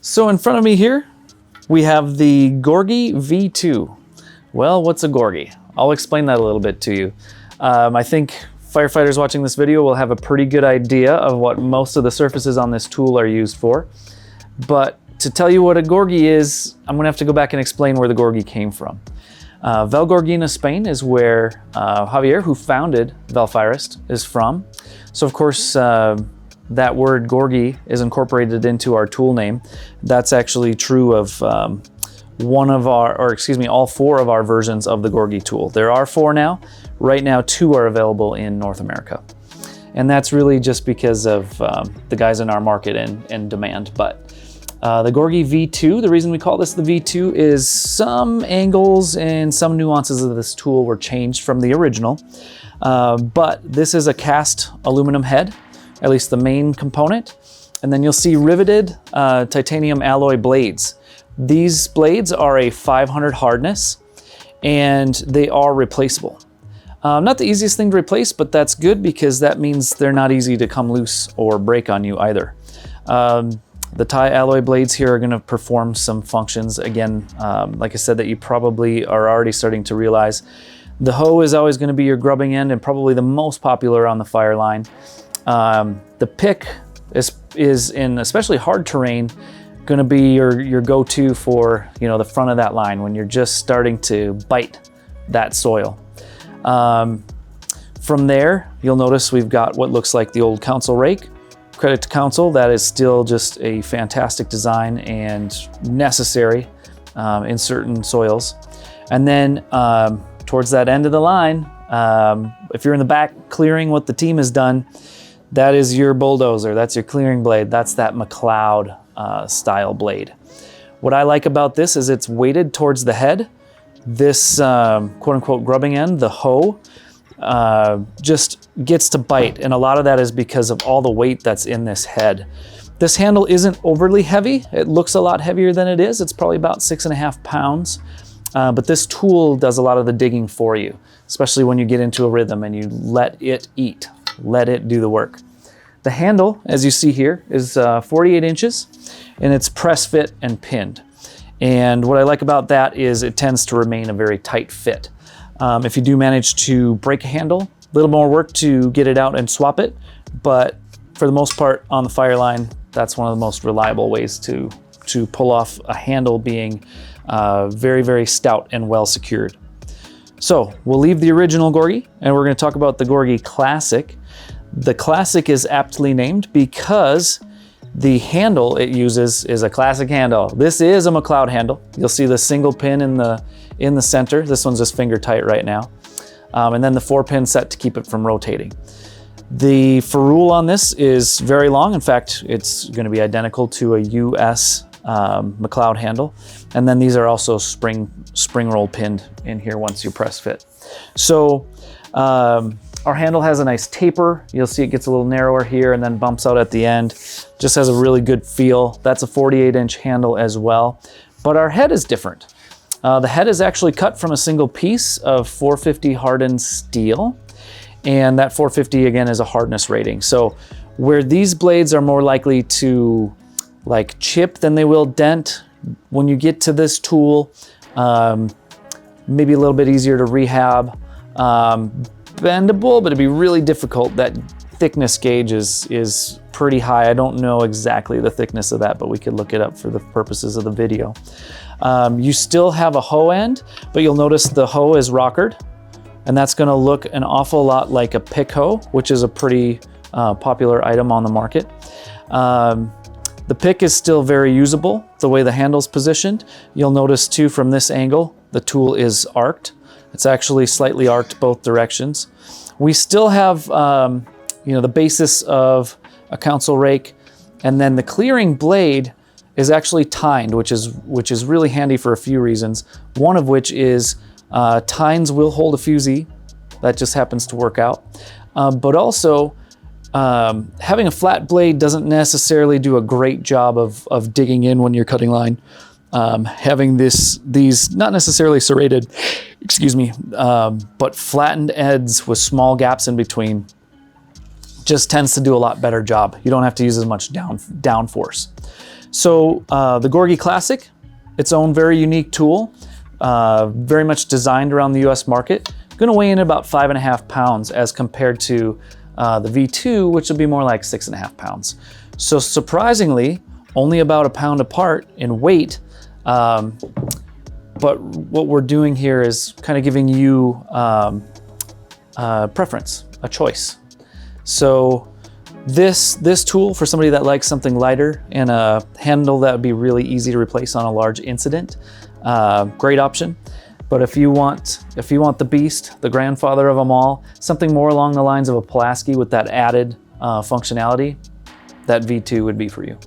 So in front of me here, we have the Gorguis V2. Well, what's a Gorguis? I'll explain that a little bit to you. I think firefighters watching this video will have a pretty good idea of what most of the surfaces on this tool are used for. But to tell you what a Gorguis is, I'm gonna have to go back and explain where the Gorguis came from. Valgorguina, Spain is where Javier, who founded Valfirist, is from. So of course, that word Gorguis is incorporated into our tool name. That's actually true of all 4 of our versions of the Gorguis tool. There are 4 now. Right now, 2 are available in North America. And that's really just because of the guys in our market and demand. But the Gorguis V2, the reason we call this the V2 is some angles and some nuances of this tool were changed from the original. But this is a cast aluminum head, at least the main component. And then you'll see riveted titanium alloy blades. These blades are a 500 hardness and they are replaceable. Not the easiest thing to replace, but that's good because that means they're not easy to come loose or break on you either. The tie alloy blades here are going to perform some functions. Again, like I said, that you probably are already starting to realize. The hoe is always going to be your grubbing end and probably the most popular on the fire line. The pick is in especially hard terrain going to be your go-to for the front of that line when you're just starting to bite that soil. From there, you'll notice we've got what looks like the old council rake. Credit to council, that is still just a fantastic design and necessary in certain soils. And then towards that end of the line, if you're in the back clearing what the team has done, that is your bulldozer, that's your clearing blade, that's that McLeod style blade. What I like about this is it's weighted towards the head. This quote unquote grubbing end, the hoe, just gets to bite, and a lot of that is because of all the weight that's in this head. This handle isn't overly heavy. It looks a lot heavier than it is. It's probably about 6.5 pounds, but this tool does a lot of the digging for you, especially when you get into a rhythm and you let it eat, let it do the work. The handle, as you see here, is 48 inches, and it's press fit and pinned. And what I like about that is it tends to remain a very tight fit. If you do manage to break a handle, a little more work to get it out and swap it, but for the most part on the fire line, that's one of the most reliable ways to pull off a handle being very, very stout and well secured. So we'll leave the original Gorguis and we're going to talk about the Gorguis Classic. The Classic is aptly named because the handle it uses is a classic handle. This is a McLeod handle. You'll see the single pin in the center. This one's just finger tight right now. And then the 4-pin set to keep it from rotating. The ferrule on this is very long. In fact, it's going to be identical to a US McLeod handle. And then these are also spring roll pinned in here once you press fit. So our handle has a nice taper. You'll see it gets a little narrower here and then bumps out at the end. Just has a really good feel. That's a 48-inch handle as well. But our head is different. The head is actually cut from a single piece of 450 hardened steel. And that 450 again is a hardness rating. So where these blades are more likely to like chip than they will dent, when you get to this tool, maybe a little bit easier to rehab. Bendable, but it'd be really difficult. That thickness gauge is pretty high. I don't know exactly the thickness of that, but we could look it up for the purposes of the video. You still have a hoe end, but you'll notice the hoe is rockered, and that's going to look an awful lot like a pick hoe, which is a pretty popular item on the market. The pick is still very usable the way the handle's positioned. You'll notice too from this angle, the tool is arced. It's actually slightly arced both directions. We still have, the basis of a council rake, and then the clearing blade is actually tined, which is really handy for a few reasons. One of which is tines will hold a fusee. That just happens to work out. But also, having a flat blade doesn't necessarily do a great job of digging in when you're cutting line. Having these not necessarily serrated, but flattened ends with small gaps in between just tends to do a lot better job. You don't have to use as much down force. So the Gorguis Classic, its own very unique tool, very much designed around the US market. Gonna weigh in about 5.5 pounds as compared to the V2, which will be more like 6.5 pounds. So surprisingly, only about a pound apart in weight. But what we're doing here is kind of giving you preference, a choice. So this tool, for somebody that likes something lighter and a handle that would be really easy to replace on a large incident, great option. But if you want the beast, the grandfather of them all, something more along the lines of a Pulaski with that added functionality, that V2 would be for you.